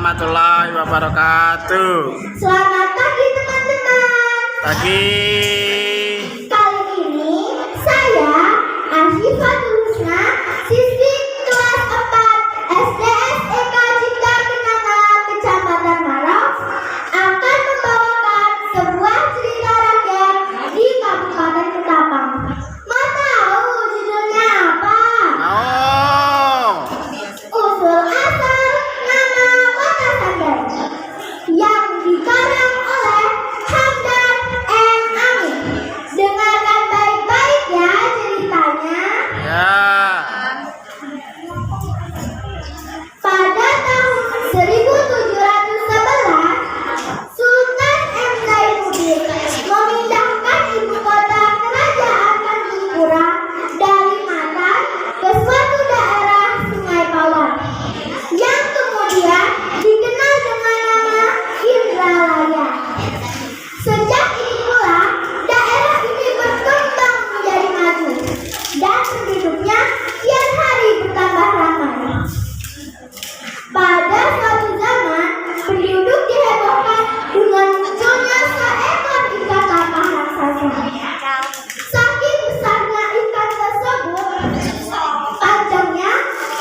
warahmatullahi wabarakatuh. Selamat pagi teman-teman. Pagi. Kali ini saya Asyifatul Husna, siswi kelas 4 SD SEK Cipta Kenanga, Kecamatan Maros, akan membawakan sebuah cerita rakyat di Kabupaten Ketapang. Mau tahu judulnya apa? Usul asal nama kota Sanggar yang dikarang oleh Hamdan M. Amin. Dengarkan baik-baik ya ceritanya. Ya. Pada tahun 1711, Sultan M. Zainuddin memindahkan ibu kota kerajaan Tanjungpura dari Matan ke suatu daerah Sungai Pawar yang kemudian dikenal dengan nama Indralaya. Sejak itu pula daerah ini berkembang menjadi maju dan penduduknya kian hari bertambah ramai. Pada suatu zaman, penduduk dihebohkan dengan munculnya seekor ikan tapah raksasa. Saking besarnya ikan tersebut, panjangnya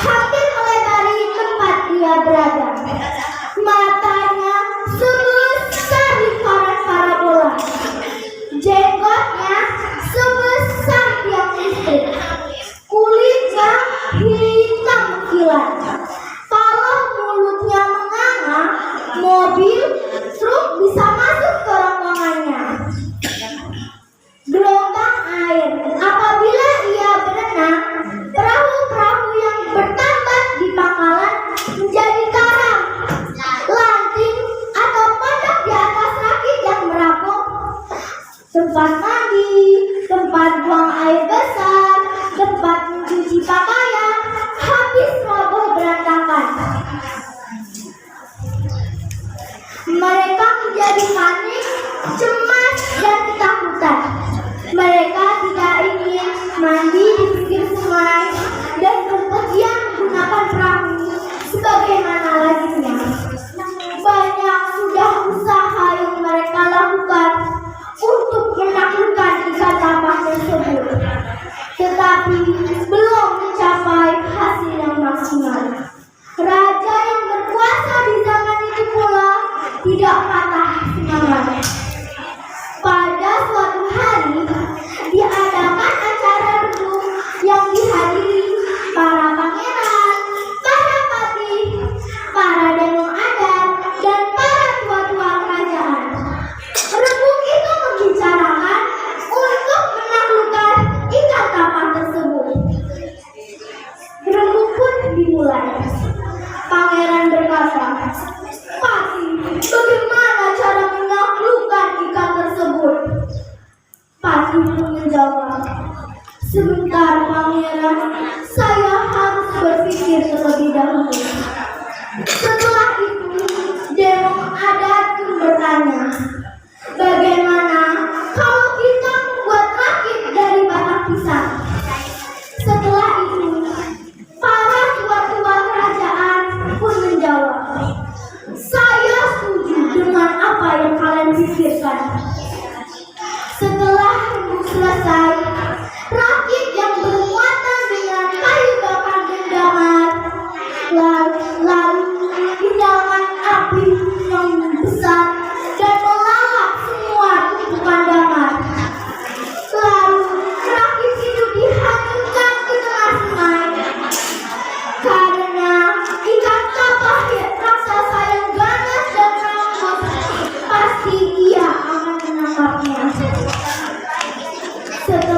hampir melebari tempat dia berada. Matanya sebesar lingkaran parabola. Jenggotnya sebesar tiang listrik. Kulitnya hitam mengkilat. Kalau mulutnya menganga, mobil, truk bisa masuk ke ronggongannya. Gelombang air apabila ia berenang, perahu-perahu yang bertambat di pangkalan menjadi karang, lanting atau pondok di atas rakit yang merapung, tempat mandi, tempat buang air besar, tempat mencuci pakaian, habis roboh berantakan. Mereka menjadi panik, cemas, dan ketakutan. Mereka tidak ingin mandi di pinggir sungai dan kemudian menggunakan perahu sebagaimana lazimnya. Banyak sudah usaha yang mereka lakukan untuk menaklukkan ikan tapah tersebut, tetapi belum mencapai hasil yang maksimal. Raja yang berkuasa di zaman itu pula tidak patah semangat. Pada suatu hari diadakan acara redup yang dihadiri para pangeran, para patih, para demong adat, dan para tua-tua kerajaan. Redup itu membicarakan untuk menaklukkan ikan tapah tersebut. Redup pun dimulai. Pangeran berkata, "Patih, bagaimana cara menaklukkan ikan tersebut?" Patih pun menjawab, "Sebentar, Pangeran, saya harus berpikir terlebih dahulu." Setelah itu, demong adat pun bertanya, "Bagaimana kalau kita membuat rakit dari batang pisang?" Setelah itu, para tua-tua kerajaan pun menjawab, "Saya setuju dengan apa yang kalian pikirkan." Setelah redup selesai, rakit yang bermuatan dengan kayu bakar genggaman lalu hidangan api yang besar dan melalap semua tumpukan damar. Lalu rakit itu dihanyutkan ke tengah sungai. Karena ikan tapah raksasa yang ganas dan rambut, pasti ia akan menangkapnya. Setelah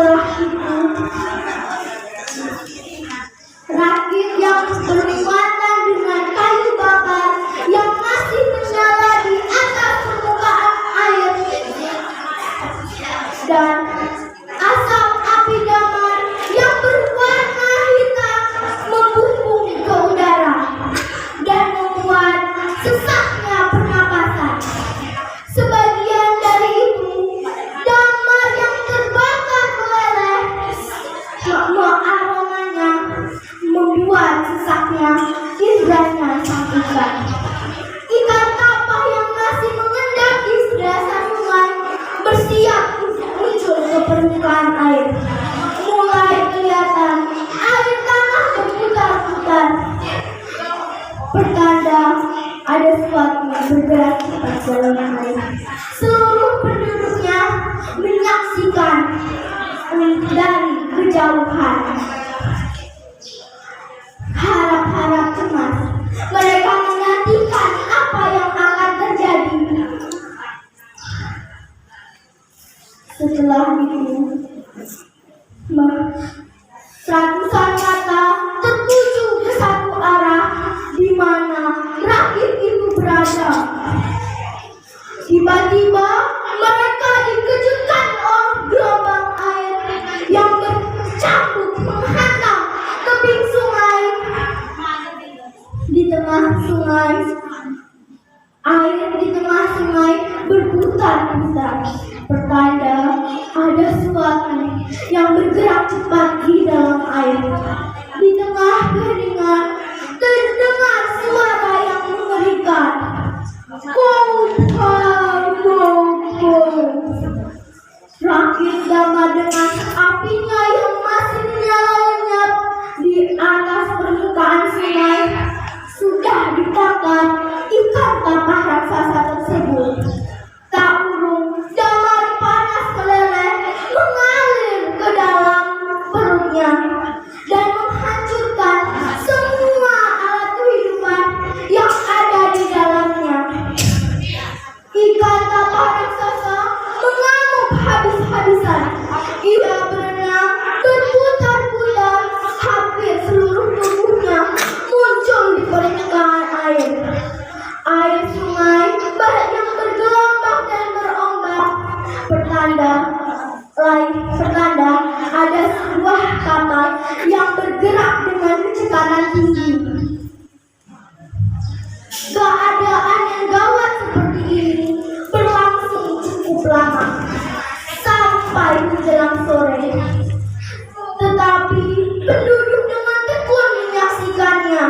permukaan air. Mulai kelihatan air tanah berputar-putar. Pertanda ada sesuatu yang bergerak cepat dalam air. Seluruh penduduknya menyaksikan dari kejauhan. Harap-harap cemas. Mereka menantikan apa yang akan terjadi. Setelah itu, ratusan mata tertuju ke satu arah di mana rakit itu berada. Tiba-tiba mereka dikejutkan oleh gelombang air yang bercampur menghantam tebing sungai. Di tengah sungai, air di tengah sungai berputar-putar. Pertanda ada sesuatu yang bergerak cepat di dalam air. Di tengah keringat terdengar suara yang mengerikan. Rakit Dama dengan apinya yang masih menyala-nyala di atas permukaan sungai sudah ditakan ikan tapah raksasa tersebut. Tak urung, damar panas meleleh mengalir ke dalam perutnya dan menghancurkan semua alat kehidupan yang ada di dalamnya. Ikan tapah raksasa mengamuk habis-habisan. Ia berenang berputar-putar, hampir seluruh tubuhnya muncul di permukaan air. Air sungai yang bergelombang dan berombak. Pertanda ada sebuah kapal yang bergerak dengan kecepatan tinggi. Keadaan yang gawat seperti ini berlangsung cukup lama, sampai menjelang sore. Tetapi penduduk dengan tekun menyaksikannya.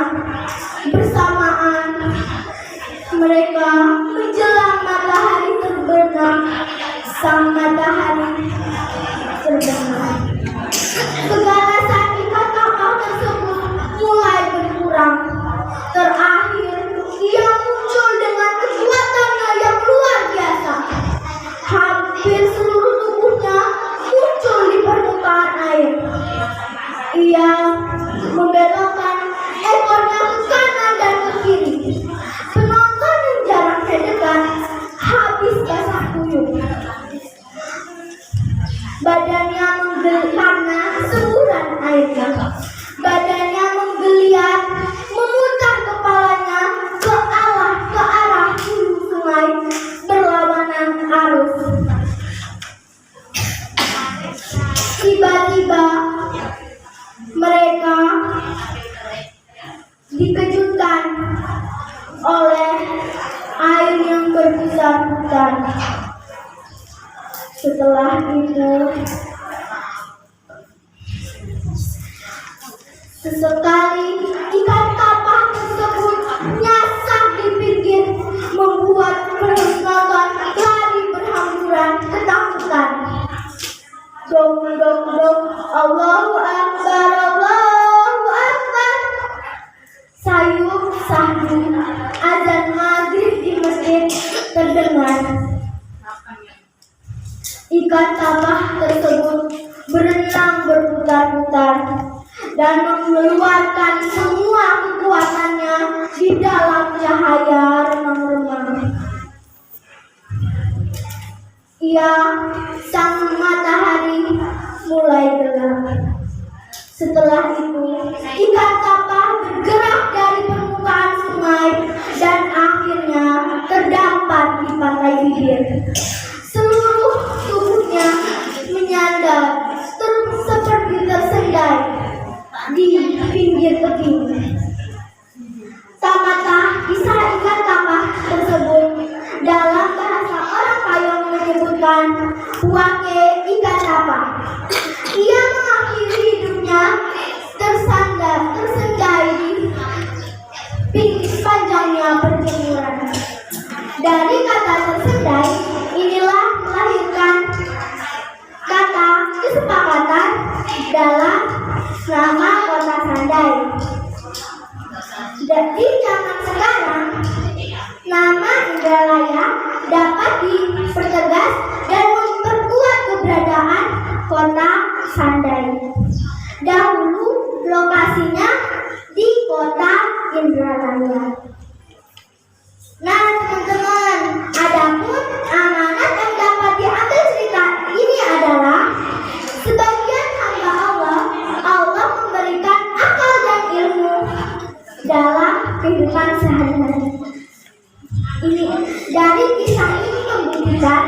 Bersamaan mereka menjelang matahari terbenam. Sang matahari terbenam, keganasan ikan kapal tersebut mulai berkurang. Terakhir, ia muncul dengan kekuatannya yang luar biasa. Hampir seluruh tubuhnya muncul di permukaan air. Ia membelokkan ekornya ke kanan dan ke kiri. Penonton yang jarang sedekat habis basah kuyup. Badannya menggeliat karena semburan airnya. Badannya menggeliat, memutar kepalanya ke arah hulu sungai berlawanan arus. Tiba-tiba mereka dikejutkan oleh air yang berputar-putar. Setelah itu, sesekali ikan tapah tersebut nyasar di pinggir, membuat penonton lari berhamburan ketakutan. Dong dong dong, Allahu Akbar, Allahu Akbar. Sayup sahdu azan maghrib di masjid terdengar. Ikan tapah tersebut berenang berputar-putar dan mengeluarkan semua kekuatannya di dalam cahaya remang-remang. Sang matahari mulai gelap. Setelah itu, ikan tapah bergerak dari permukaan sungai dan akhirnya terdampar di pantai bibir. Seluruh tubuhnya menyandar seperti tersendai di pinggir tebing. Tamatlah kisah ikan tapah tersebut. Dalam bahasa orang Payong menyebutkan Puake ikan tapah. Ia mengakhiri hidupnya tersendai di panjangnya perjemuran. Dari kata tersendai, inilah melahirkan kata nama kota Sandai. Di zaman sekarang, nama Indralaya dapat dipertegas dan memperkuat keberadaan kota Sandai. Dahulu lokasinya di kota Indralaya. Nah teman-teman, adapun amanat yang dapat diambil cerita ini adalah sebagian hamba Allah memberikan akal dan ilmu dalam kehidupan sehari-hari. Ini dari kisah ini membuktikan